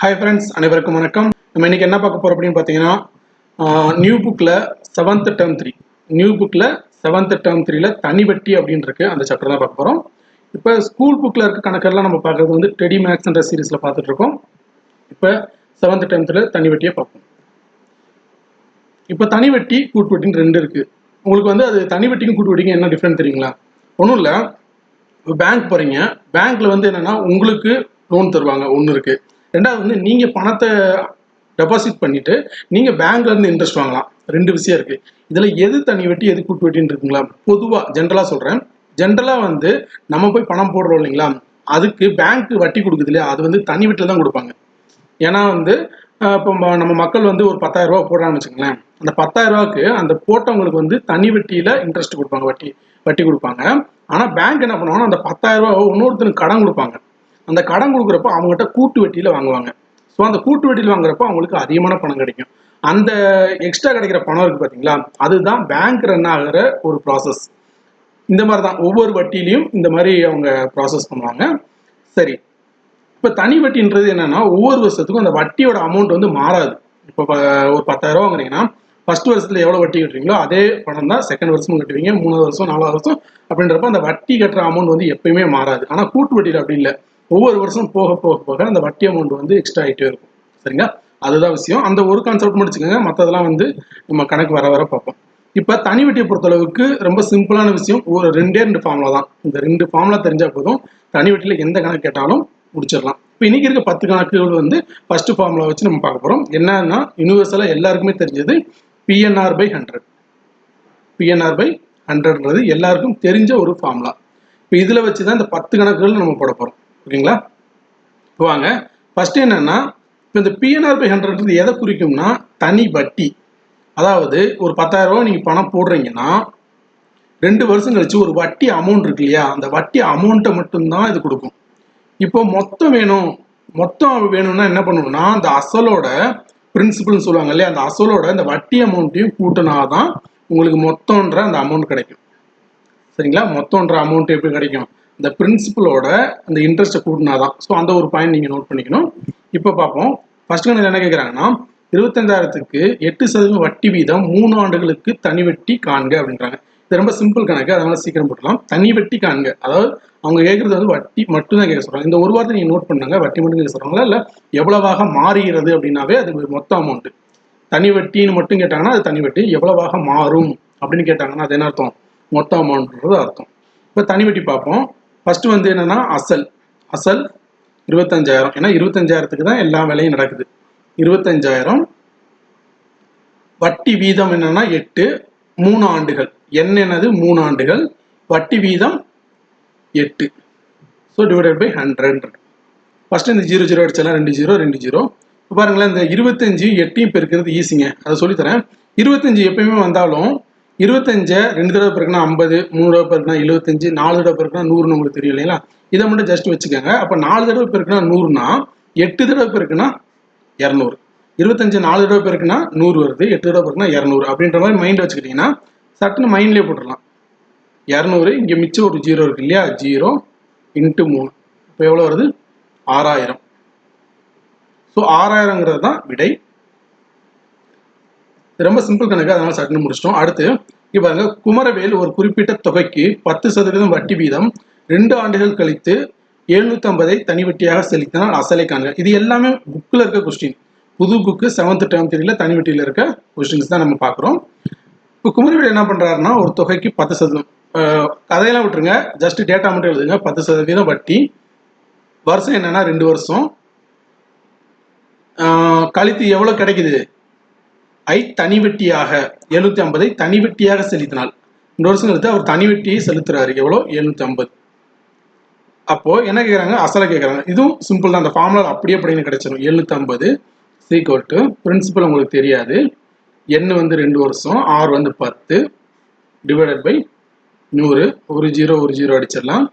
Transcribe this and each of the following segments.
Hi friends, அனைவருக்கும் வணக்கம். நம்ம இன்னைக்கு என்ன பார்க்க போறோம் அப்படினு பாத்தீங்கன்னா நியூ புக்ல 7th term 3 நியூ புக்ல 7th term 3 ல தனி வட்டி அப்படினு இருக்கு. அந்த சாப்டர் தான் பார்க்க போறோம். இப்போ ஸ்கூல் புக்ல இருக்க கணக்கெல்லாம் நம்ம பார்க்கிறது வந்து டெடி மேக்ஸ் என்ற சீரிஸ்ல பார்த்துட்டு இருக்கோம். இப்போ 7th term 3 ல தனி வட்டியை பார்ப்போம். இப்போ தனி வட்டி கூட்டு வட்டின்னு ரெண்டு இருக்கு. உங்களுக்கு வந்து அது தனி வட்டிக்கும் கூட்டு வட்டிக்கும் என்ன டிஃபரன்ஸ் தெரியுங்களா? ஒன்றும் இல்லை, பேங்க் போறீங்க. பேங்க்ல வந்து என்னன்னா உங்களுக்கு லோன் தருவாங்க ஒன்று இருக்கு. ரெண்டாவது வந்து நீங்க பணத்தை டெபாசிட் பண்ணிட்டு நீங்க பேங்க்ல இருந்து இன்ட்ரெஸ்ட் வாங்கலாம். ரெண்டு விஷயம் இருக்கு. இதுல எது தனி வட்டி எது கூட்டு வட்டின்னு இருக்குங்களா? பொதுவா ஜென்ரலா சொல்றேன். ஜென்ரலா வந்து நம்ம போய் பணம் போடுறோம் இல்லைங்களா, அதுக்கு பேங்க் வட்டி கொடுக்குது இல்லையா, அது வந்து தனி வட்டில தான் கொடுப்பாங்க. ஏன்னா வந்து இப்போ நம்ம மக்கள் வந்து ஒரு 10,000 ரூபா போடுறாங்கன்னு வச்சுக்கோங்களேன். அந்த 10,000 ரூபாய்க்கு அந்த போட்டவங்களுக்கு வந்து தனி வட்டியில இன்ட்ரெஸ்ட் கொடுப்பாங்க, வட்டி கொடுப்பாங்க. ஆனா பேங்க் என்ன பண்ணுவாங்கன்னா அந்த 10,000 ரூபாய் இன்னொருத்தருக்கு கடன் கொடுப்பாங்க. அந்த கடன் கொடுக்குறப்ப அவங்ககிட்ட கூட்டு வட்டியில வாங்குவாங்க. ஸோ அந்த கூட்டு வட்டியில் வாங்குறப்ப அவங்களுக்கு அதிகமான பணம் கிடைக்கும். அந்த எக்ஸ்ட்ரா கிடைக்கிற பணம் இருக்கு பார்த்தீங்களா, அதுதான் பேங்க் ரன் ஆகிற ஒரு ப்ராசஸ். இந்த மாதிரி தான் ஒவ்வொரு வட்டியிலையும் இந்த மாதிரி அவங்க ப்ராசஸ் பண்ணுவாங்க. சரி, இப்போ தனி வட்டின்றது என்னன்னா ஒவ்வொரு வருஷத்துக்கும் அந்த வட்டியோட அமௌண்ட் வந்து மாறாது. இப்போ ஒரு 10,000 ரூபா வாங்குறீங்கன்னா ஃபர்ஸ்ட் வருஷத்துல எவ்வளோ வட்டி கட்டுறீங்களோ அதே பணம் தான் செகண்ட் வருஷமும் கட்டுவீங்க, 3வது வருஷம் 4வது வருஷம். அப்படின்றப்ப அந்த வட்டி கட்டுற அமௌண்ட் வந்து எப்பயுமே மாறாது. ஆனால் கூட்டு வட்டியில் அப்படி இல்லை. ஒவ்வொரு வருஷம் போக போக போக அந்த வட்டி அமௌண்ட் வந்து எக்ஸ்ட்ரா ஆகிட்டே இருக்கும். சரிங்களா, அதுதான் விஷயம். அந்த ஒரு கான்செப்ட் முடிச்சுக்கோங்க, மற்றதெல்லாம் வந்து நம்ம கணக்கு வர வர பார்ப்போம். இப்போ தனி வட்டியை பொறுத்தளவுக்கு ரொம்ப சிம்பிளான விஷயம். ஒரு ரெண்டு ஃபார்முலா தான். இந்த 2 ஃபார்முலா தெரிஞ்சால் போதும், தனி வட்டியில் எந்த கணக்கு கேட்டாலும் முடிச்சிடலாம். இப்போ இன்னைக்கு இருக்க 10 கணக்குகள் வந்து ஃபர்ஸ்ட் ஃபார்முலா வச்சு நம்ம பார்க்க போகிறோம். என்னன்னா யூனிவர்சலாக எல்லாருக்குமே தெரிஞ்சது PNR/100. PNR/100ன்றது எல்லாருக்கும் தெரிஞ்ச ஒரு ஃபார்முலா. இப்போ இதில் வச்சு தான் இந்த 10 கணக்குகள் நம்ம போட போகிறோம். ஓகேங்களா, வாங்க. ஃபர்ஸ்ட் என்னன்னா, இப்போ இந்த PNR/100ன்றது எதை குறிக்கும்னா தனி வட்டி. அதாவது ஒரு 10,000 ரூபா நீங்கள் பணம் போடுறீங்கன்னா 2 வருஷம் கழிச்சு ஒரு வட்டி அமௌண்ட் இருக்கு இல்லையா, அந்த வட்டி அமௌண்ட்டை மட்டும்தான் இது கொடுக்கும். இப்போ மொத்தம் வேணும்னா என்ன பண்ணணும்னா அந்த அசலோட பிரின்சிபல்னு சொல்லுவாங்க இல்லையா, அந்த அசலோட இந்த வட்டி அமௌண்ட்டையும் கூட்டினாதான் உங்களுக்கு மொத்தம்ன்ற அந்த அமௌண்ட் கிடைக்கும். சரிங்களா, மொத்தம்ன்ற அமௌண்ட் எப்படி கிடைக்கும்? இந்த பிரின்சிபலோட அந்த இன்ட்ரெஸ்ட்டை கூட்டினாதான். ஸோ அந்த ஒரு பாயிண்ட் நீங்கள் நோட் பண்ணிக்கணும். இப்போ பார்ப்போம். ஃபர்ஸ்ட் கணக்கு என்ன கேட்குறாங்கன்னா 25,000க்கு 8% வட்டி வீதம் 3 ஆண்டுகளுக்கு தனி வட்டி காண்க அப்படின்றாங்க. இது ரொம்ப சிம்பிள் கணக்கு, அதனால சீக்கிரம் போட்டுலாம். தனி வட்டி காண்க, அதாவது அவங்க கேட்கறது வந்து வட்டி மட்டும் தான் கேட்க சொல்றாங்க. இந்த ஒரு வார்த்தை நீங்க நோட் பண்ணுங்க, வட்டி மட்டும் கேட்க சொல்றாங்களா இல்ல எவ்வளவாக மாறுகிறது அப்படின்னாவே அது மொத்த அமௌண்ட். தனி வட்டின்னு மட்டும் கேட்டாங்கன்னா அது தனி வட்டி, எவ்வளவாக மாறும் அப்படின்னு கேட்டாங்கன்னா அது என்ன அர்த்தம்? மொத்த அமௌண்ட்ன்றது அர்த்தம். இப்போ தனி வட்டி பார்ப்போம். ஃபர்ஸ்ட் வந்து என்னன்னா அசல் 25,000. ஏன்னா 25,000க்கு தான் எல்லா வேலையும் நடக்குது. 25,000. வட்டி வீதம் என்னன்னா 8, 3 ஆண்டுகள். என்னது 3 ஆண்டுகள், வட்டி வீதம் 8. So divided by 100. ஃபர்ஸ்ட் இந்த 0 அடிச்சலாம், 2 0. இப்போ பாருங்களேன், இந்த 25 8 பெருக்கிறது ஈஸிங்க, அதை சொல்லித்தரேன். 25 எப்பயுமே வந்தாலும் 25 2 தடவை பெருக்குனா 50, 3 தடவை பெருக்குனா 75, 4 தடவை பெருக்குனா 100ன்னு உங்களுக்கு தெரியும் இல்லைங்களா. இதை மட்டும் ஜஸ்ட் வச்சுக்கோங்க. அப்போ 4 தடவை பெருக்குனா 100னா 8 தடவை பெருக்குனா 200. 25 4 தடவை பெருக்குனா 100 வருது, 8 தடவை பெருக்குனா 200 அப்படின்ற மாதிரி மைண்ட் வச்சுக்கிட்டீங்கன்னா சட்டுன்னு மைண்ட்லேயே போட்டுடலாம். 200, இங்கே மிச்சம் ஒரு 0 இருக்கு இல்லையா, 0 × 3. இப்போ எவ்வளோ வருது? 6,000. ஸோ 6,000ங்கிறது தான் விடை. ரொம்ப சிம்பிள் கணக்கு, அதனால சட்டுன்னு முடிச்சிட்டோம். அடுத்து இப்போ பாருங்க, குமரவேல் ஒரு குறிப்பிட்ட தொகைக்கு 10% வட்டி வீதம் 2 ஆண்டுகள் கழித்து 750 தனி வட்டியாக செலுத்தினால் அசலை காண்க. இது எல்லாமே புக்கில் இருக்க கொஸ்டின். புது புக்கு 7th term 3ல தனி வட்டியில் இருக்க கொஸ்டின்ஸ் தான் நம்ம பார்க்குறோம். இப்போ குமரவேல் என்ன பண்ணுறாருன்னா ஒரு தொகைக்கு 10%, கதையெல்லாம் விட்டுருங்க, ஜஸ்ட் டேட்டா மட்டும் எழுதுங்க. 10% வட்டி, வருஷம் என்னன்னா 2 வருஷம் கழித்து எவ்வளோ கிடைக்குது? தனி வட்டியாக 750 தனி வட்டியாக செலுத்தினால் 2 வருஷம் கழித்து அவர் தனி வட்டியை செலுத்துறாரு. எவ்வளோ? 750. அப்போ என்ன கேட்குறாங்க? அசலை கேட்குறாங்க. இதுவும் சிம்பிள் தான், அந்த ஃபார்முலா அப்படியே அப்படின்னு கிடைச்சிடும். 750 = பிரின்சிபல் உங்களுக்கு தெரியாது, n வந்து 2 வருஷம், r வந்து 10 டிவைடட் பை 100. ஒரு 0 அடிச்சிடலாம்.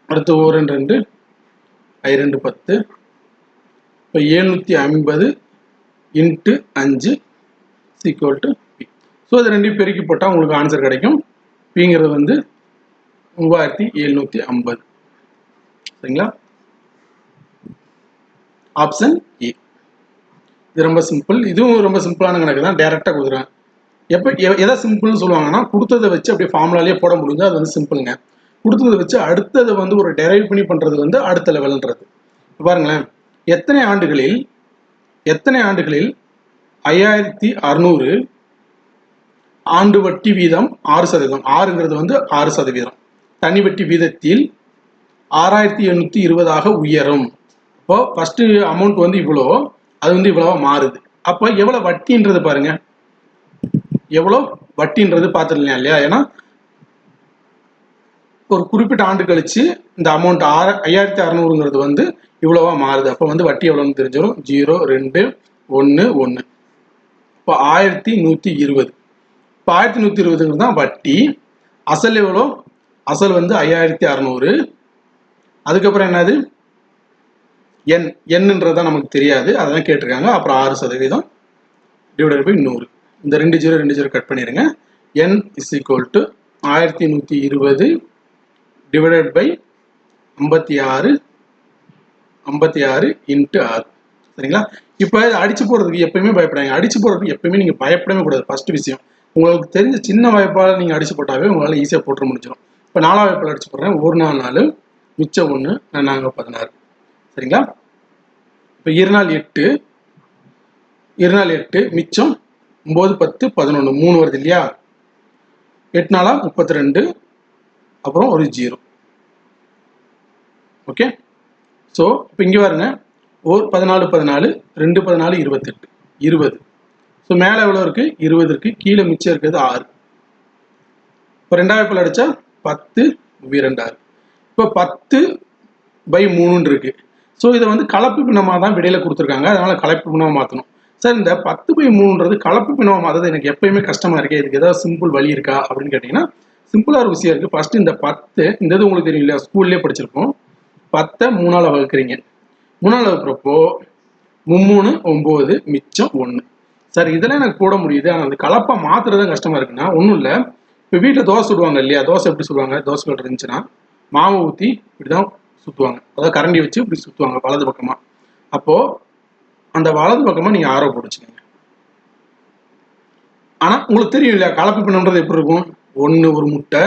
அடுத்து 1 2 I 2 10. இப்போ 750 × 5 = P. ஸோ இது ரெண்டையும் பெருக்கி போட்டால் உங்களுக்கு ஆன்சர் கிடைக்கும். Pங்கிறது வந்து 3750. சரிங்களா? Option A. இது ரொம்ப சிம்பிள். இதுவும் ரொம்ப சிம்பிளான கணக்கு தான், டைரக்டா கொடுத்துருவேன். எதை சிம்பிள்னு சொல்லுவாங்கன்னா, கொடுத்ததை வச்சு அப்படியே ஃபார்முலாலேயே போட முடிஞ்சு அது வந்து சிம்பிளுங்க. கொடுத்ததை வச்சு அடுத்ததை வந்து ஒரு டெரைவ் பண்ணி பண்றது வந்து அடுத்த லெவல்ன்றது. பாருங்களேன், எத்தனை ஆண்டுகளில் 5600 ஆண்டு வட்டி வீதம் 6%, 6ங்கிறது வந்து 6%, தனி வட்டி வீதத்தில் 6820 உயரும். இப்போ ஃபர்ஸ்ட் அமௌண்ட் வந்து இவ்வளோ, அது வந்து இவ்வளவா மாறுது. அப்போ எவ்வளவு வட்டின்றது பாருங்க, எவ்வளோ வட்டின்றது பார்த்துடலாம் இல்லையா? ஏன்னா ஒரு குறிப்பிட்ட ஆண்டு கழிச்சு இந்த அமௌண்ட் 5600ங்கிறது வந்து இவ்வளவா மாறுது. அப்போ வந்து வட்டி எவ்வளோன்னு தெரிஞ்சிடும். 0 2 1 1. இப்போ 1120. இப்போ 1120ங்கிறது தான் வட்டி. அசல் எவ்வளோ? அசல் வந்து 5600. அதுக்கப்புறம் என்னது? என்னன்றது தான் நமக்கு தெரியாது, அதான் கேட்டிருக்காங்க. அப்புறம் 6% டிவைடட் பை 100. இந்த 2 0 கட் பண்ணிடுங்க. n is equal to 1120 divided by 56 into 6. சரிங்களா? இப்போ அடிச்சு போடுறதுக்கு எப்பயுமே பயப்படாங்க. அடிச்சு போடுறதுக்கு எப்பயுமே நீங்கள் பயப்படவே கூடாது. ஃபர்ஸ்ட் விஷயம், உங்களுக்கு தெரிஞ்ச சின்ன வாய்ப்பால் நீங்கள் அடிச்சு போட்டாவே உங்களால் ஈஸியாக போட்டு முடிச்சிடும். இப்போ 4ஆம் வாய்ப்பால் அடிச்சு போடுறேன். 1 4 4, மிச்சம் 1, 4 16. சரிங்களா? இப்போ 2 4 8, மிச்சம் 9 10 11, 3 வருது இல்லையா? 8 4 32, அப்புறம் ஒரு 0. ஓகே. ஸோ இப்போ இங்கே பாருங்க, 14 14, 2 14 28 20. ஸோ மேலே எவ்வளோ இருக்கு? 20 இருக்கு. கீழே மிச்சம் இருக்கிறது 6. இப்போ 2ஆம் வாய்ப்பால் அடிச்சா 10 2 6. இப்போ 10/3 இருக்கு. ஸோ இதை வந்து கலப்பு பின்னமாக தான் விடையில கொடுத்துருக்காங்க, அதனால கலப்பு பின்னமாக மாற்றணும். சார் இந்த 10/3ன்றது கலப்பு பின்னமாக மாற்றது எனக்கு எப்பயுமே கஷ்டமா இருக்கு, இதுக்கு ஏதாவது சிம்பிள் வழி இருக்கா அப்படின்னு கேட்டிங்கன்னா, சிம்பிளாக ஒரு விஷயம் இருக்கு. ஃபர்ஸ்ட் இந்த 10, இந்த இது உங்களுக்கு தெரியும் இல்லையா, ஸ்கூல்லேயே படிச்சிருப்போம். 10 3ஆல் வகுக்கிறீங்க. 3ஆல் வகுக்கிறப்போ 3 9, மிச்சம் 1. சார் இதெல்லாம் எனக்கு போட முடியுது, ஆனால் அந்த கலப்பை மாற்றுறது கஷ்டமா இருக்குன்னா ஒன்றும் இல்லை. இப்போ வீட்டில் தோசை சுடுவாங்க இல்லையா? தோசை எப்படி சுடுவாங்க? தோசை கல் இருந்துச்சுன்னா மாவை ஊற்றி இப்படிதான் சுற்றுவாங்க, அதாவது கரண்டி வச்சு இப்படி சுற்றுவாங்க வலது பக்கமாக. அப்போது அந்த வலது பக்கமாக நீங்கள் ஆரோ போட்டுச்சுக்கோங்க. ஆனால் உங்களுக்கு தெரியும் இல்லையா, கலப்பு பின்னம்ன்றது எப்படி இருக்கும்? 1 ஒரு முட்டை,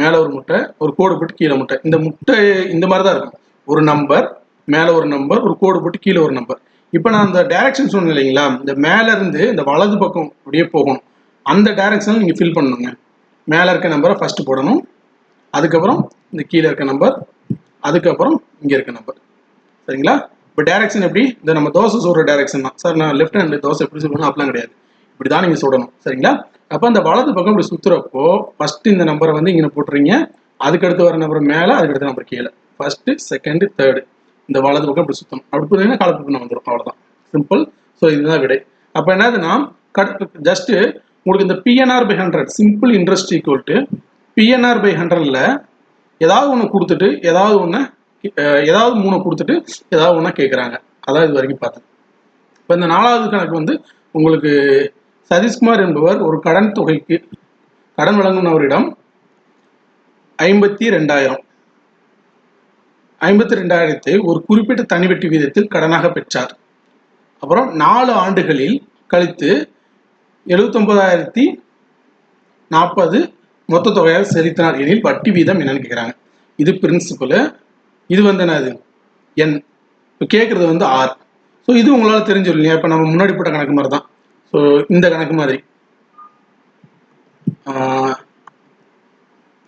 மேலே ஒரு முட்டை, ஒரு கோடு போட்டு கீழே முட்டை. இந்த முட்டை இந்த மாதிரி தான் இருக்கும். ஒரு நம்பர், மேலே ஒரு நம்பர், ஒரு கோடு போட்டு கீழே ஒரு நம்பர். இப்போ நான் அந்த டைரக்ஷன் சொன்னேன் இல்லைங்களா, இந்த மேலேருந்து இந்த வலது பக்கம் அப்படியே போகணும். அந்த டைரக்ஷனில் நீங்கள் ஃபில் பண்ணணுங்க. மேலே இருக்க நம்பரை ஃபஸ்ட்டு போடணும், அதுக்கப்புறம் இந்த கீழே இருக்க நம்பர், அதுக்கப்புறம் இங்கே இருக்க நம்பர். சரிங்களா? இப்போ டைரக்ஷன் எப்படி? இந்த நம்ம தோசை சுடுற டைரக்ஷன் தான். சார் நான் லெஃப்ட் ஹேண்ட் தோசை எப்படி சுடணும் அப்படிலாம் கிடையாது, இப்படி தான் நீங்கள் சுடணும். சரிங்களா? அப்போ அந்த வலது பக்கம் இப்படி சுற்றுறப்போ ஃபஸ்ட்டு இந்த நம்பரை வந்து இங்கே போட்டுறீங்க, அதுக்கடுத்து வர நம்பர் மேலே, அதுக்கடுத்து நம்பர் கீழே, ஃபர்ஸ்ட் செகண்ட் தேர்டு இந்த வலது பக்கம் இப்படி சுற்றணும். அப்படி போனீங்கன்னா கலப்பு பின்னம் வந்துடும். அவ்வளோதான், சிம்பிள். ஸோ இதுதான் விடை. அப்போ என்னதுன்னா ஜஸ்ட்டு உங்களுக்கு இந்த PNR/100 simple interest equal to PNR/100ல் ஏதாவது ஒன்று கொடுத்துட்டு ஏதாவது 3 கொடுத்துட்டு ஏதாவது ஒன்றா கேட்குறாங்க. அதான் இது வரைக்கும் பார்த்தது. இப்போ இந்த 4வது கணக்கு வந்து உங்களுக்கு சதீஷ்குமார் என்பவர் ஒரு கடன் தொகைக்கு கடன் வழங்குனவரிடம் 52,000 ஒரு குறிப்பிட்ட தனி வட்டி வீதத்தில் கடனாக பெற்றார். அப்புறம் 4 ஆண்டுகளில் கழித்து 79,040 மொத்த தொகையாக செலுத்தினார் எனில் வட்டி வீதம் என்னன்னு கேட்குறாங்க. இது பிரின்சிபல். இது வந்து என்னது? என். இப்போ கேட்குறது வந்து ஆர். ஸோ இது உங்களால் தெரிஞ்சிடும் இல்லையா? இப்போ நம்ம முன்னாடி போட்ட கணக்கு மாதிரி தான். ஸோ இந்த கணக்கு மாதிரி,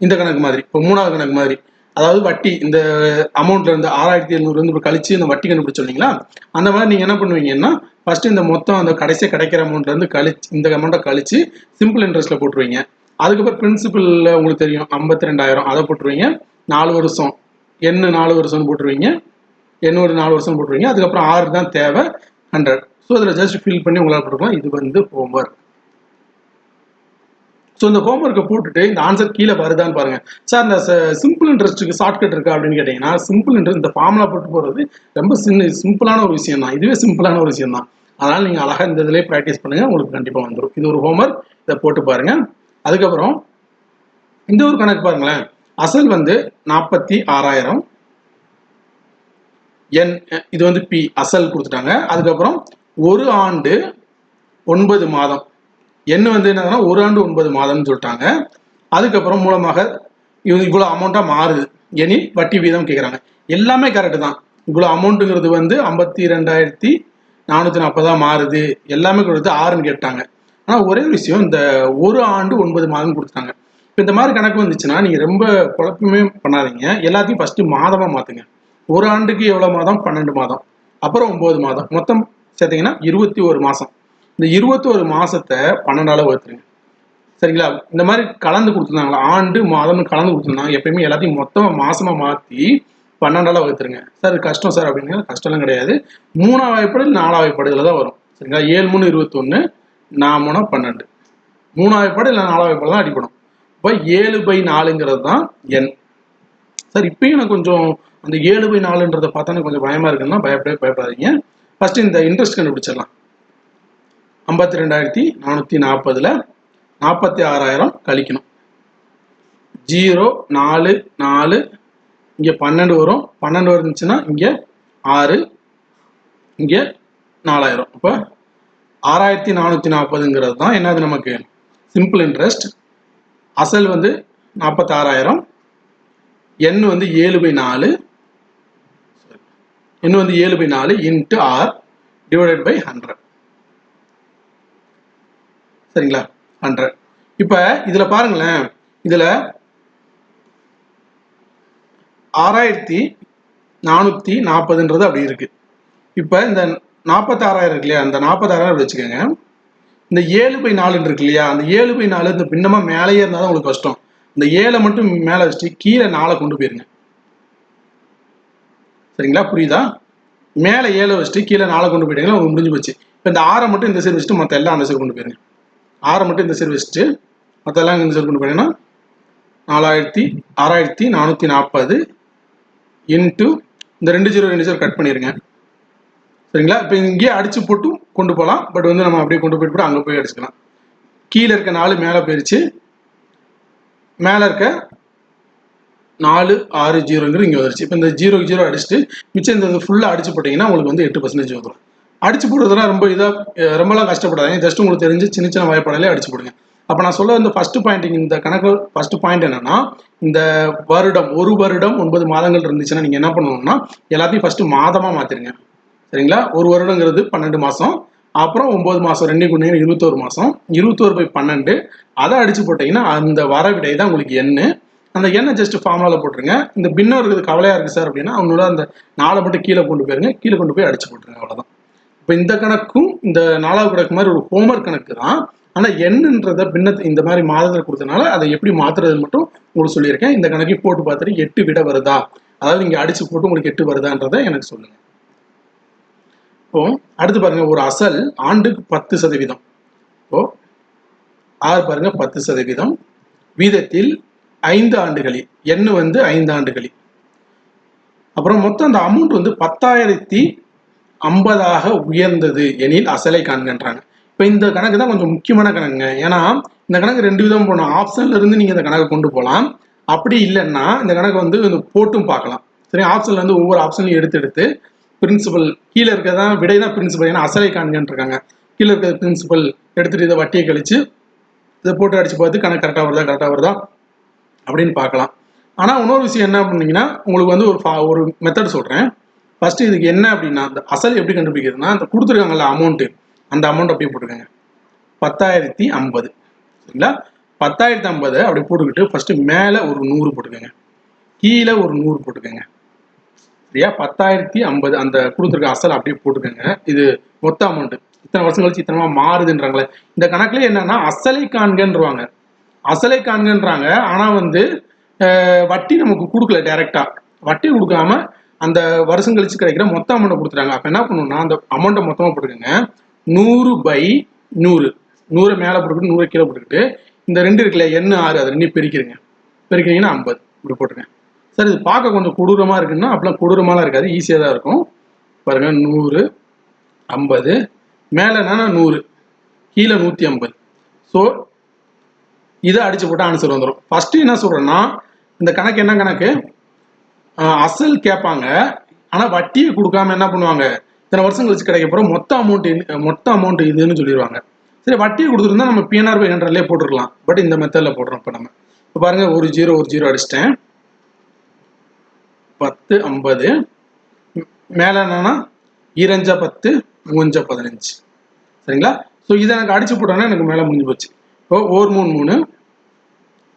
இந்த கணக்கு மாதிரி, இப்போ 3வது கணக்கு மாதிரி, அதாவது வட்டி இந்த அமௌண்ட்ல இருந்து 6,700 இப்போ கழிச்சு இந்த வட்டி கண்டுபிடிச்சு சொன்னீங்களா, அந்த மாதிரி நீங்கள் என்ன பண்ணுவீங்கன்னா ஃபர்ஸ்ட் இந்த மொத்தம் அந்த கடைசியாக கிடைக்கிற அமௌண்ட்ல இருந்து கழிச்சு இந்த அமௌண்ட்டை கழிச்சு சிம்பிள் இன்ட்ரெஸ்ட்ல போட்டுருவீங்க. அதுக்கப்புறம் பிரின்சிபல்ல உங்களுக்கு தெரியும் 52,000 அதை போட்டுருவீங்க. 4 வருஷம் என்ன 4 வருஷம்னு போட்டுருவீங்க, என்ன ஒரு 4 வருஷம் போட்டுருவீங்க. அதுக்கப்புறம் 6 தான் தேவை 100. ஸோ அதில் ஜஸ்ட் ஃபில் பண்ணி உங்களால் போட்டுக்கலாம். இது வந்து ஹோம்ஒர்க். ஸோ இந்த ஹோம்ஒர்க்கை போட்டுட்டு இந்த ஆன்சர் கீழே வருதான்னு பாருங்க. சார் இந்த சிம்பிள் இன்ட்ரெஸ்ட்டுக்கு ஷார்ட்கட் இருக்கா அப்படின்னு கேட்டிங்கன்னா, சிம்பிள் இன்ட்ரெஸ்ட் இந்த ஃபார்முலா போட்டு போகிறது ரொம்ப சிம்பிளான ஒரு விஷயம் தான். இதுவே சிம்பிளான ஒரு விஷயம் தான். அதனால் நீங்கள் அழகாக இந்த இதிலே ப்ராக்டிஸ் பண்ணுங்கள், உங்களுக்கு கண்டிப்பாக வந்துடும். இது ஒரு ஹோம்ஒர்க், இதை போட்டு பாருங்கள். அதுக்கப்புறம் இந்த ஒரு கணக்கு பாருங்களேன். அசல் வந்து 46,000, என் இது வந்து பி அசல் கொடுத்துட்டாங்க. அதுக்கப்புறம் 1 ஆண்டு 9 மாதம் என்ன வந்து என்னன்னா 1 ஆண்டு 9 மாதம்னு சொல்லிட்டாங்க. அதுக்கப்புறம் மூலமாக இவ்வளோ அமௌண்ட்டா மாறுது எனில் வட்டி வீதம் கேட்குறாங்க. எல்லாமே கரெக்டு தான். இவ்வளோ அமௌண்ட்டுங்கிறது வந்து 52,440 மாறுது, எல்லாமே கொடுத்து 6ன்னு கேட்டாங்க. ஆனால் ஒரே விஷயம், இந்த 1 ஆண்டு 9 மாதம் கொடுத்துட்டாங்க. இப்போ இந்த மாதிரி கணக்கு வந்துச்சுன்னா நீங்கள் ரொம்ப குழப்பமே பண்ணாதீங்க. எல்லாத்தையும் ஃபஸ்ட்டு மாதமாக மாற்றுங்க. 1 ஆண்டுக்கு எவ்வளோ மாதம்? 12 மாதம், அப்புறம் 9 மாதம், மொத்தம் சேர்த்தீங்கன்னா 21 மாதம். இந்த 21 மாதத்தை 12ஆல் வகுத்துருங்க. சரிங்களா? இந்த மாதிரி கலந்து கொடுத்துருந்தாங்களா, ஆண்டு மாதம்னு கலந்து கொடுத்துருந்தாங்க. எப்பயுமே எல்லாத்தையும் மொத்தமாக மாசமாக மாற்றி 12ஆல் வகுத்துருங்க. சார் கஷ்டம் சார் அப்படின்னா கஷ்டம்லாம் கிடையாது. 3ஆம் வாய்ப்பாடு 4ஆம் வாய்ப்பாடுல தான் வரும். சரிங்களா? 7 3 21, 4 3 12, 3ஆம் வாய்ப்பாடு இல்லை 4ஆம் வாய்ப்பாடு தான் அடிப்படும். இப்போ 7/4ங்கிறது தான் எண். சார் இப்பயும் எனக்கு கொஞ்சம் அந்த 7/4ன்றதை பார்த்தா கொஞ்சம் பயமா இருக்குன்னா பயப்படாதீங்க. ஃபர்ஸ்ட் இந்த இன்ட்ரெஸ்ட் கண்டுபிடிச்சிடலாம். 52,440ல் 46,000 கழிக்கணும். 0 4 4, இங்கே 12 வரும். 12 வந்துச்சுன்னா இங்கே 6, இங்கே 4,000. இப்போ 6,440ங்கிறது தான் என்னது நமக்கு சிம்பிள் இன்ட்ரெஸ்ட். அசல் வந்து 46,000, எண் வந்து 7/4, எண் வந்து 7/4 இன்ட்டு ஆர் டிவைடட் பை 100. சரிங்களா? 100. இப்போ இதில் பாருங்களேன், இதில் 6,440ன்றது அப்படி இருக்கு. இப்போ இந்த 46,000 இருக்கு இல்லையா, அந்த 46,000 வச்சுக்கோங்க. இந்த 7/4 இருக்கு இல்லையா, அந்த 7/4 இந்த பின்னமா மேலேயே இருந்தால் தான் உங்களுக்கு கஷ்டம். இந்த 7 மட்டும் மேலே வச்சுட்டு கீழே 4 கொண்டு போயிருங்க. சரிங்களா? புரியுதா? மேலே 7 வச்சுட்டு கீழே 4 கொண்டு போயிட்டீங்கன்னா உங்களுக்கு முடிஞ்சு போச்சு. இப்போ இந்த 6 மட்டும் இந்த சைடு வச்சுட்டு மற்ற எல்லாம் அந்த சைடு கொண்டு போயிருங்க. 6 மட்டும் இந்த சைடு வச்சுட்டு மற்ற எல்லாம் இந்த சைடு கொண்டு போயிட்டீங்கன்னா 6,440 இன்ட்டு இந்த 2 0 கட் பண்ணிடுங்க. சரிங்களா? இப்போ இங்கேயே அடிச்சு போட்டு கொண்டு போகலாம். பட் வந்து நம்ம அப்படியே கொண்டு போயிட்டு அங்கே போய் அடிச்சுக்கலாம். கீழே இருக்க 4 மேலே போயிடுச்சு. மேலே இருக்க 4 6 0ங்கிறது இங்கே வந்துருச்சு. இப்போ இந்த 0க்கு 0 அடிச்சுட்டு மிச்சம் இந்த ஃபுல்லாக அடிச்சு போட்டிங்கன்னா உங்களுக்கு வந்து 8% வந்துடும். அடிச்சு போடுறதுலாம் ரொம்பலாம் கஷ்டப்படாதீங்க. ஜஸ்ட் உங்களுக்கு தெரிஞ்சு சின்ன சின்ன வாய்ப்பாடாலே அடிச்சு போடுங்க. அப்போ நான் சொல்ல இந்த ஃபர்ஸ்ட் பாயிண்ட், இந்த கணக்கு ஃபர்ஸ்ட் பாயிண்ட் என்னன்னா, இந்த வருடம் 1 வருடம் 9 மாதங்கள் இருந்துச்சுன்னா நீங்கள் என்ன பண்ணணும்னா எல்லாத்தையும் ஃபர்ஸ்ட் மாதமாக மாற்றிடுங்க. சரிங்களா? 1 வருடங்கிறது 12 மாதம், அப்புறம் 9 மாதம் 2 குணம் 21 மாதம், 21/12 அதை அடிச்சு போட்டிங்கன்னா அந்த வர விடை தான் உங்களுக்கு எண்ணு. அந்த எண்ணை ஜஸ்ட் ஃபார்முலாவில் போட்டுருங்க. இந்த பின்னம் இருக்குது கவலையாக இருக்குது சார் அப்படின்னா அவங்களோட அந்த 4 மட்டும் கீழே கொண்டு போயிருங்க. கீழே கொண்டு போய் அடிச்சு போட்டுருங்க. அவ்வளோதான். இப்போ இந்த கணக்கும் இந்த 4வது கணக்கு மாதிரி ஒரு ஹோம்ஒர்க் கணக்கு தான். ஆனால் எண்ணுன்றதை பின்னத்தை இந்த மாதிரி மாதத்தில் கொடுத்தனால அதை எப்படி மாற்றுறது மட்டும் உங்களுக்கு சொல்லியிருக்கேன். இந்த கணக்கையும் போட்டு பார்த்துட்டு 8 விட வருதா, அதாவது நீங்கள் அடிச்சு போட்டு உங்களுக்கு 8 வருதான்றதை எனக்கு சொல்லுங்கள். இப்போ அடுத்து பாருங்க, ஒரு அசல் ஆண்டுக்கு 10%. இப்போ ஆறு பாருங்க 10% வீதத்தில் 5 ஆண்டுகளில், எண்ணு வந்து 5 ஆண்டுகளில். அப்புறம் மொத்தம் அந்த அமௌண்ட் வந்து 10,050 உயர்ந்தது எனில் அசலை காண்கின்றாங்க. இப்போ இந்த கணக்கு தான் கொஞ்சம் முக்கியமான கணக்குங்க. ஏன்னா இந்த கணக்கு 2 விதம் போகணும். ஆப்ஷன்ல இருந்து நீங்க இந்த கணக்கை கொண்டு போகலாம். அப்படி இல்லைன்னா இந்த கணக்கு வந்து போட்டும் பார்க்கலாம். சரி, ஆப்ஷன்ல இருந்து ஒவ்வொரு ஆப்ஷன்லையும் எடுத்து பிரின்சிபல் கீழே இருக்கிறதான் விடை தான் பிரின்சிபல். ஏன்னா அசலை காண்கன்னு இருக்காங்க. கீழே இருக்கிற பிரின்சிபல் எடுத்துட்டு இதை வட்டியை கழிச்சு இதை போட்டு அடிச்சு பார்த்து கணக்கு கரெக்டாக வருதா அப்படின்னு பார்க்கலாம். ஆனால் இன்னொரு விஷயம் என்ன பண்ணீங்கன்னா, உங்களுக்கு வந்து ஒரு மெத்தட் சொல்கிறேன். ஃபர்ஸ்ட் இதுக்கு என்ன அப்படின்னா, அந்த அசல் எப்படி கண்டுபிடிக்கிறதுனா, அந்த கொடுத்துருக்காங்கல்ல அமௌண்ட்டு, அந்த அமௌண்ட் அப்படியே போட்டுக்கோங்க. 10,050. சரிங்களா? 10,050 அப்படி போட்டுக்கிட்டு ஃபர்ஸ்ட் மேலே ஒரு 100 போட்டுக்கோங்க, கீழே ஒரு 100 போட்டுக்கோங்க. சரியா? 10,050 அந்த கொடுத்துருக்க அசல் அப்படியே போட்டுக்கோங்க. இது மொத்த அமௌண்ட். இத்தனை வருஷம் கழிச்சு இத்தனை மாறுதுன்றாங்களே, இந்த கணக்குல என்னன்னா அசலை காண்கன்றாங்க. அசலை காண்கன்றாங்க. ஆனா வந்து வட்டி நமக்கு கொடுக்கல, டைரக்டா வட்டி கொடுக்காம அந்த வருஷம் கழிச்சு கிடைக்கிற மொத்த அமௌண்ட் கொடுத்துட்டாங்க. அப்ப என்ன பண்ணணும்னா அந்த அமௌண்ட்டை மொத்தமா போட்டுக்கோங்க. 100/100, 100 மேல போட்டுக்கிட்டு 100 கீழே போட்டுக்கிட்டு இந்த 2 இருக்குல்ல, எண்ணு 6, அதை 2 பெருக்கிறீங்கன்னா 50 இப்படி போட்டுருங்க. சார் இது பார்க்க கொஞ்சம் கொடூரமா இருக்குன்னா அப்படிலாம் கொடூரமாலாம் இருக்காது, ஈஸியாக தான் இருக்கும். பாருங்க, 100 50 மேல என்னன்னா 100 கீழே 150. ஸோ இதை அடிச்சு போட்டால் ஆன்சர் வந்துடும். ஃபர்ஸ்ட் என்ன சொல்றேன்னா, இந்த கணக்கு என்ன கணக்கு, அசல் கேட்பாங்க, ஆனால் வட்டியை கொடுக்காம என்ன பண்ணுவாங்க, இத்தனை வருஷம் கழிச்சு கிடைக்க போகிற மொத்த அமௌண்ட் இதுன்னு சொல்லிடுவாங்க. சரி, வட்டியை கொடுத்துருந்தா நம்ம PNR/100லே போட்டுருக்கலாம். பட் இந்த மெத்தடில் போடுறோம். இப்போ நம்ம இப்போ பாருங்க, ஒரு ஜீரோ அடிச்சிட்டேன். 10 50 மேலே என்னன்னா 2 10 3 15. சரிங்களா? ஸோ இதை எனக்கு அடிச்சு போட்டோன்னா எனக்கு மேலே முடிஞ்சு போச்சு. இப்போ 1 3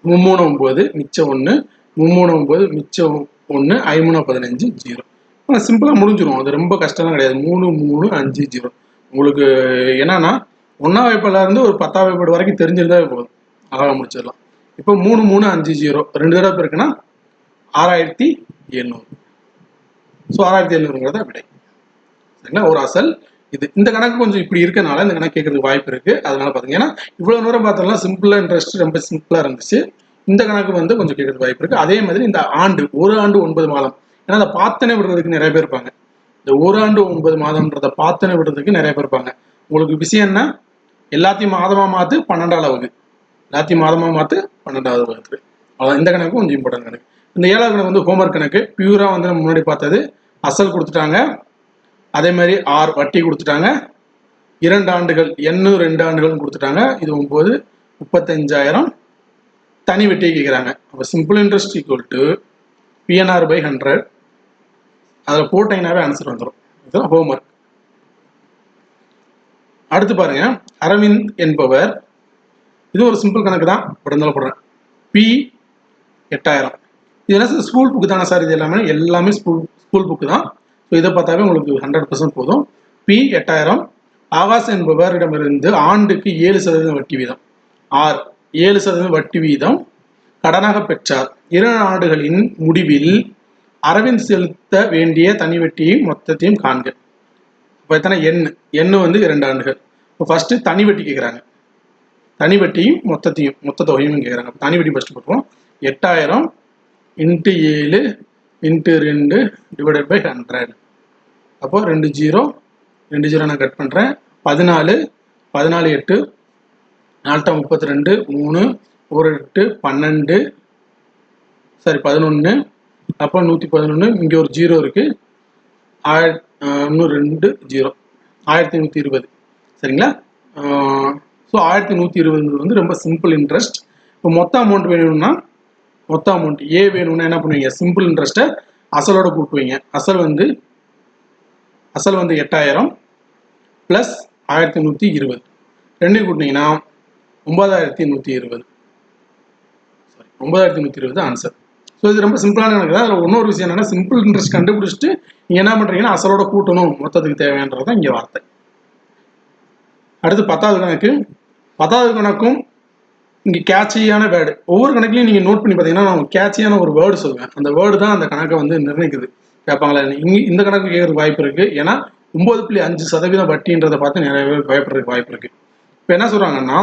3 3 9 மிச்சம் 1 3 9 மிச்சம் 1 5 15 0. ஆனால் சிம்பிளாக முடிஞ்சிடும். அது ரொம்ப கஷ்டம்லாம் கிடையாது. 3 3 5 0. உங்களுக்கு என்னன்னா 1ஆம் வகுப்புல இருந்து ஒரு 10ஆம் வகுப்பு வரைக்கும் தெரிஞ்சிருந்தாவே போதும், அழகாக முடிச்சிடலாம். இப்போ 3 3 5 0 2 தடவை இருக்குன்னா 6700. ஸோ 6700ங்கிறத விடை. சரிங்களா? ஒரு அசல் இது. இந்த கணக்கு கொஞ்சம் இப்படி இருக்கனால இந்த கணக்கு கேட்கறதுக்கு வாய்ப்பு இருக்கு. அதனால பாத்தீங்க, ஏன்னா இவ்வளவு நேரம் பார்த்தோம்னா சிம்பிளா இன்ட்ரெஸ்ட் ரொம்ப சிம்பிளா இருந்துச்சு. இந்த கணக்கு வந்து கொஞ்சம் கேட்கறதுக்கு வாய்ப்பு இருக்கு. அதே மாதிரி இந்த ஆண்டு, ஒரு ஆண்டு 9 மாதம், ஏன்னா அதை பார்த்தனே விடுறதுக்கு நிறைய பேர் இருப்பாங்க. இந்த ஒரு ஆண்டு 9 மாதம்ன்றதை பார்த்தனே விடுறதுக்கு நிறைய பேர் இருப்பாங்க. உங்களுக்கு விஷயம் என்ன, எல்லாத்தையும் மாதமா மாத்து 12ஆம் வகுப்பு, எல்லாத்தையும் மாதமா மாத்து 12ஆவது வகுப்பு. அவ்வளோ. இந்த கணக்கு கொஞ்சம் இம்பார்ட்டன்ட் கணக்கு. இந்த 7வது கணக்கு வந்து ஹோம்ஒர்க் கணக்கு. பியூரா வந்து நம்ம முன்னாடி பார்த்தது அசல் கொடுத்துட்டாங்க, அதே மாதிரி வட்டி கொடுத்துட்டாங்க, 2 ஆண்டுகள் 2 ஆண்டுகள் கொடுத்துட்டாங்க. இது 9 35,000 தனி வெட்டியை கேட்குறாங்க. அப்போ simple interest equal to PNR/100. அதில் போட்டீங்கன்னாவே ஆன்சர் வந்துடும். இதுதான் ஹோம்ஒர்க். அடுத்து பாருங்க, அரவிந்த் என்பவர், இது ஒரு சிம்பிள் கணக்கு தான், பட் இருந்தாலும் போடுறேன். P 8000. இது என்ன ஸ்கூல் புக்கு தானே சார்? இது எல்லாமே ஸ்கூல் புக்கு தான். ஸோ இதை பார்த்தாவே உங்களுக்கு 100% போதும். P 8000. ஆகாஷ் என்பவரிடமிருந்து ஆண்டுக்கு 7% வட்டி வீதம், 7% வட்டி வீதம் கடனாக பெற்றார். 2 ஆண்டுகளின் முடிவில் அரவிந்த் செலுத்த வேண்டிய தனி வட்டியையும் மொத்தத்தையும் காண்க. இப்போ எத்தனை எண் வந்து 2 ஆண்டுகள். இப்போ ஃபர்ஸ்ட் தனி வட்டி கேட்குறாங்க. தனி வட்டியும் மொத்த தொகையும் கேட்குறாங்க. தனி வட்டி ஃபர்ஸ்ட் போட்டுருவோம். 8000 × 7 × 2 / 100. அப்போ 2 0 நான் கட் பண்ணுறேன். 14 8 4 32 3 1 8 12 சரி 11. அப்போ 111. இங்கே ஒரு 0 இருக்கு. இன்னும் 2 0 1120. சரிங்களா? ஸோ 1120 வந்து ரொம்ப சிம்பிள் இன்ட்ரெஸ்ட். இப்போ மொத்த அமௌண்ட் வேணும்னா, மொத்த அமௌண்ட் ஏ வேணும்னா என்ன பண்ணுவீங்க, சிம்பிள் இன்ட்ரெஸ்ட்டை அசலோட கூட்டுவீங்க. அசல் வந்து 8000 + 1120 ரெண்டையும் கூட்டினீங்கன்னா 9120. Sorry 9120 answer. ஸோ இது ரொம்ப சிம்பிளான கணக்கு தான். அதில் இன்னொரு விஷயம் என்னன்னா, சிம்பிள் இன்ட்ரெஸ்ட் கண்டுபிடிச்சிட்டு நீங்கள் என்ன பண்ணுறீங்கன்னா அசலோட கூட்டணும், மொத்தத்துக்கு தேவையானது தான் இங்கே வார்த்தை. அடுத்து 10வது கணக்கு. 10வது கணக்கும் இங்கே கேட்சியான வேர்டு. ஒவ்வொரு கணக்குலையும் நீங்கள் நோட் பண்ணி பார்த்தீங்கன்னா நான் கேட்சியான ஒரு வேர்டு சொல்லுவேன். அந்த வேர்டு தான் அந்த கணக்கை வந்து நிர்ணயிக்குது. கேட்பாங்களா? இந்த கணக்கு கேட்கறதுக்கு வாய்ப்பு இருக்கு. ஏன்னா 9.5% வட்டின்றதை பார்த்து நிறைய பேர் பயப்படுறதுக்கு வாய்ப்பு இருக்கு. இப்போ என்ன சொல்றாங்கன்னா,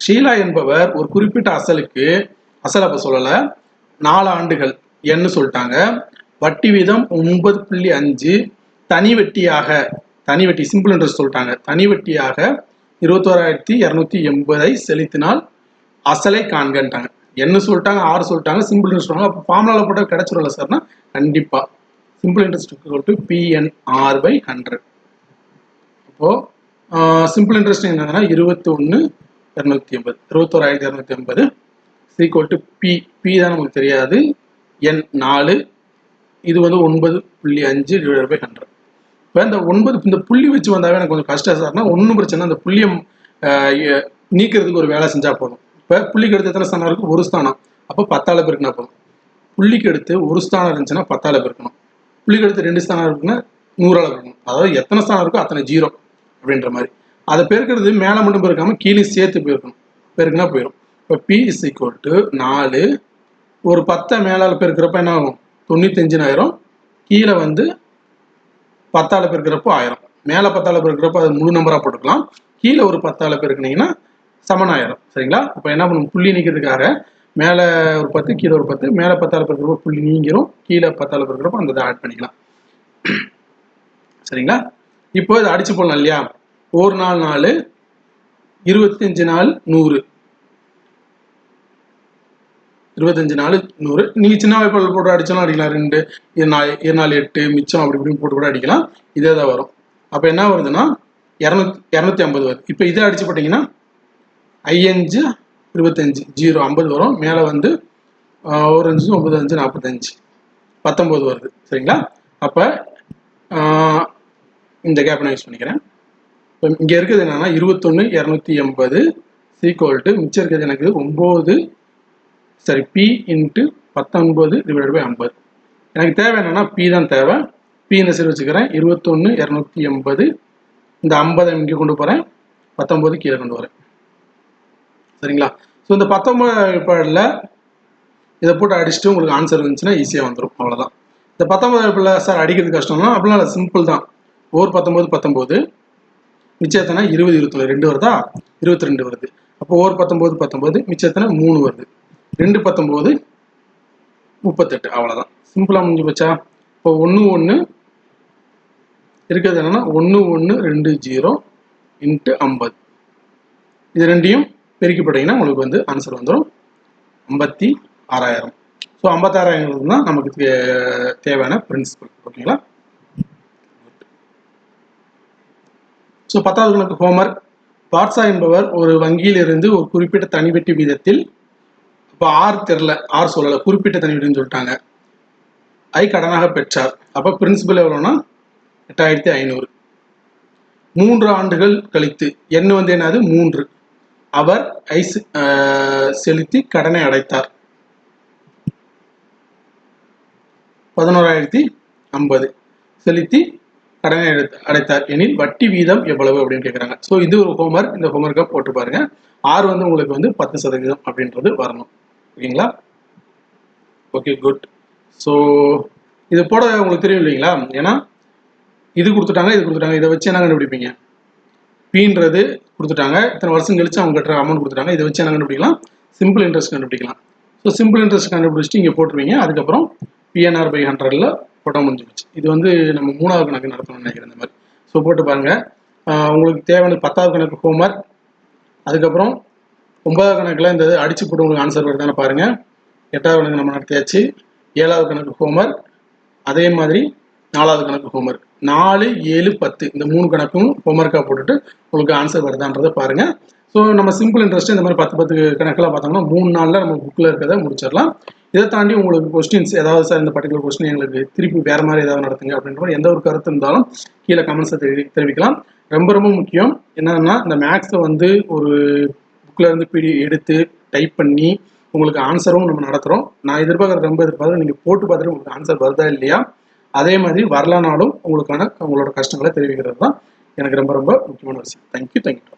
ஷீலா என்பவர் ஒரு குறிப்பிட்ட அசல் அப்ப சொல்லலை, 4 ஆண்டுகள் என்ன சொல்லிட்டாங்க, வட்டி வீதம் 9.5, தனி வட்டி சிம்பிள் இன்ட்ரெஸ்ட் சொல்லிட்டாங்க. தனி வட்டியாக 21,280 செலுத்தினால் அசலை காண்கன்ட்டாங்க. என்ன சொல்லிட்டாங்க, 6 சொல்லிட்டாங்க, சிம்பிள் இன்ட்ரெஸ்ட் சொல்றாங்க. அப்போ ஃபார்முலால போட்டால் கிடைச்சிரும்ல சார்னா, கண்டிப்பா simple interest equal to PNR/100. அப்போ சிம்பிள் இன்ட்ரெஸ்ட் என்னன்னா 21,280 ஈக்குவல் டு P தான் நமக்கு தெரியாது, N 4, இது வந்து 9.5 / 100. இப்போ இந்த புள்ளி வச்சு வந்தாவே எனக்கு கொஞ்சம் கஷ்டம் சார்னா, ஒன்றும் பிரச்சனை, அந்த புள்ளியை நீக்கிறதுக்கு ஒரு வேலை செஞ்சா போதும். இப்போ புள்ளிக்கு அடுத்து எத்தனை ஸ்தானம் இருக்கு, 1 ஸ்தானம். அப்போ 10ஆல் பெருக்கினா போதும். புள்ளிக்கு அடுத்து 1 ஸ்தானம் இருந்துச்சுன்னா 10ஆல் பெருக்கணும். புள்ளிக்கு அடுத்து 2 ஸ்தானம் இருக்குன்னா 100ஆல் பெருக்கணும். அதாவது எத்தனை ஸ்தானம் இருக்கோ அத்தனை 0 அப்படின்ற மாதிரி. அதை பெருக்கிறது மேலே மட்டும் பெருக்காம கீழே சேர்த்து பெருக்குனா போயிடும். இப்போ P = 4, ஒரு 10 மேலால் பெருக்கிறப்ப என்ன ஆகும், 95,000. கீழே வந்து 10ஆல் பெருக்கிறப்போ 1000. மேலே 10ஆல் பெருக்கிறப்போ அது முழு நம்பராக போட்டுக்கலாம். கீழே ஒரு 10ஆல் பெருக்கினீங்கன்னா சமனாயிரம். சரிங்களா? இப்போ என்ன பண்ணும், புள்ளி நீக்கிறதுக்காக மேலே ஒரு 10 கீழே ஒரு 10, மேலே 10ஆல் பெருக்கிறப்போ புள்ளி நீங்கிரும், கீழே 10ஆல் பெருக்கிறப்போ அந்த இதை ஆட் பண்ணிக்கலாம். சரிங்களா? இப்போ இதை அடிச்சு போடலாம் இல்லையா? 1 நாள் 4, 25 நாள் 100, 25 4 100. நீங்கள் சின்ன வாய்ப்பால் போட்டு அடித்தாலும் அடிக்கலாம். 2 2 4 8 மிச்சம் அப்படி இப்படின்னு போட்டு கூட அடிக்கலாம். இதே தான் வரும். அப்போ என்ன வருதுன்னா 250 வருது. இப்போ இதை அடிச்சு போட்டிங்கன்னா 5 25 0 50 வரும். மேலே வந்து 1 5 9 5 45 19 வருது. சரிங்களா? அப்போ இந்த கேப் நான் யூஸ் பண்ணிக்கிறேன். இப்போ இங்கே இருக்குது என்னன்னா 21 280 ஈக்குவல் டு மிச்சம் இருக்கிறது எனக்கு 9 சரி பி இன்ட்டு 19 டிவைட் பை 50. எனக்கு தேவை என்னன்னா பி தான் தேவை. பி இந்த சைடு வச்சுக்கிறேன். 21 280 இந்த 50 இங்கே கொண்டு போகிறேன். 19 கீழே கொண்டு வரேன். சரிங்களா? ஸோ இந்த 19 பாடில் இதை போட்டு அடிச்சுட்டு உங்களுக்கு ஆன்சர் இருந்துச்சுன்னா ஈஸியாக வந்துடும். அவ்வளோதான். இந்த 19 பிள்ளை சார் அடிக்கிறது கஷ்டம்னா அப்படிலாம் இல்லை, சிம்பிள் தான். ஒரு 19 19 மிச்சத்தனை 20 21 2 வருதா, 22 வருது. அப்போ ஒரு 19 19 மிச்சத்தனை 3 வருது. 2 19 38. அவ்வளோதான். சிம்பிளாக முடிஞ்சு போச்சா? இப்போ 1 1 இருக்கிறது என்னன்னா 1 1 2 0 இன்ட்டு 50. இது ரெண்டையும் பெருக்கி போட்டிங்கன்னா உங்களுக்கு வந்து ஆன்சர் வந்துடும் 56,000. ஸோ 56,000 தான் நமக்கு தேவையான பிரின்சிபல். ஓகேங்களா? ஸோ 10வது கணக்கு ஹோம்ஒர்க். வாட்ஸா என்பவர் ஒரு வங்கியிலிருந்து ஒரு குறிப்பிட்ட தனிவெட்டி வீதத்தில், இப்போ ஆர் தெரில, ஆர் சொல்லலை, குறிப்பிட்ட தனிவெட்டின்னு சொல்லிட்டாங்க, கடனாக பெற்றார். அப்போ பிரின்சிபல் எவ்வளோன்னா 8500. 3 ஆண்டுகள் கழித்து எண் வந்து என்னது 3 அவர் செலுத்தி கடனை அடைத்தார். 11,050 செலுத்தி கடனை அடைத்தார் எனில் வட்டி வீதம் எவ்வளவு அப்படின்னு கேட்குறாங்க. ஸோ இது ஒரு ஹோம்ஒர்க். இந்த ஹோம்ஒர்க்கை போட்டு பாருங்க. ஆர் வந்து உங்களுக்கு வந்து 10% அப்படின்றது வரணும். ஓகேங்களா? Okay, good. ஸோ இது போட உங்களுக்கு தெரியும் இல்லைங்களா? ஏன்னா இது கொடுத்துட்டாங்க, இது கொடுத்துட்டாங்க. இதை வச்சு என்ன கண்டுபிடிப்பீங்க? பீன்றது கொடுத்துட்டாங்க, இத்தனை வருஷம் கழிச்சு அவங்க கட்டுற அமௌண்ட் கொடுத்துட்டாங்க. இதை வச்சு என்ன கண்டுபிடிக்கலாம்? சிம்பிள் இன்ட்ரெஸ்ட் கண்டுபிடிக்கலாம். ஸோ சிம்பிள் இன்ட்ரெஸ்ட் கண்டுபிடிச்சிட்டு இங்கே போட்டுருவீங்க. அதுக்கப்புறம் பிஎன்ஆர் பை 100ல் போட்டால் முடிஞ்சிருச்சு. இது வந்து நம்ம 3வது கணக்கு நடத்தணும்னு நினைக்கிறேன் இந்த மாதிரி. ஸோ போட்டு பாருங்க. உங்களுக்கு தேவையான 10வது கணக்கு ஹோம்ஒர்க். அதுக்கப்புறம் 9வது கணக்கில் இந்த அடிச்சு போட்டு உங்களுக்கு ஆன்சர் வருதானே பாருங்க. 8வது கணக்கு நம்ம நடத்தியாச்சு. 7வது கணக்கு ஹோம்ஒர்க். அதே மாதிரி 4வது கணக்கு ஹோம்ஒர்க். 4 7 10 இந்த 3 கணக்கும் ஹோம்ஒர்க்காக போட்டுட்டு உங்களுக்கு ஆன்சர் வருதான்றதை பாருங்க. ஸோ நம்ம சிம்பிள் இன்ட்ரெஸ்ட் இந்த மாதிரி 10 கணக்கெல்லாம் பார்த்தோம்னா 3 நாளில் நம்ம புக்கில் இருக்கிறத முடிச்சிடலாம். இதை தாண்டி உங்களுக்கு கொஸ்டின்ஸ் ஏதாவது சார் இந்த பர்டிகுலர் கொஸ்டின் எங்களுக்கு திருப்பி வேறு மாதிரி ஏதாவது நடத்துங்க அப்படின்ற மாதிரி எந்த ஒரு கருத்து இருந்தாலும் கீழே கமெண்ட்ஸை தெரிவிக்கலாம். ரொம்ப ரொம்ப முக்கியம் என்னன்னா, இந்த மேக்ஸை வந்து ஒரு புக்கில் இருந்து எடுத்து டைப் பண்ணி உங்களுக்கு ஆன்சரும் நம்ம நடத்துகிறோம். நான் ரொம்ப எதிர்பார்க்குறேன் நீங்கள் போட்டு பார்த்துட்டு உங்களுக்கு ஆன்சர் வருதா இல்லையா, அதே மாதிரி வரலனாலும் உங்களோட கஷ்டங்களை தெரிவிக்கிறது தான் எனக்கு ரொம்ப ரொம்ப முக்கியமான விஷயம். தேங்க்யூ.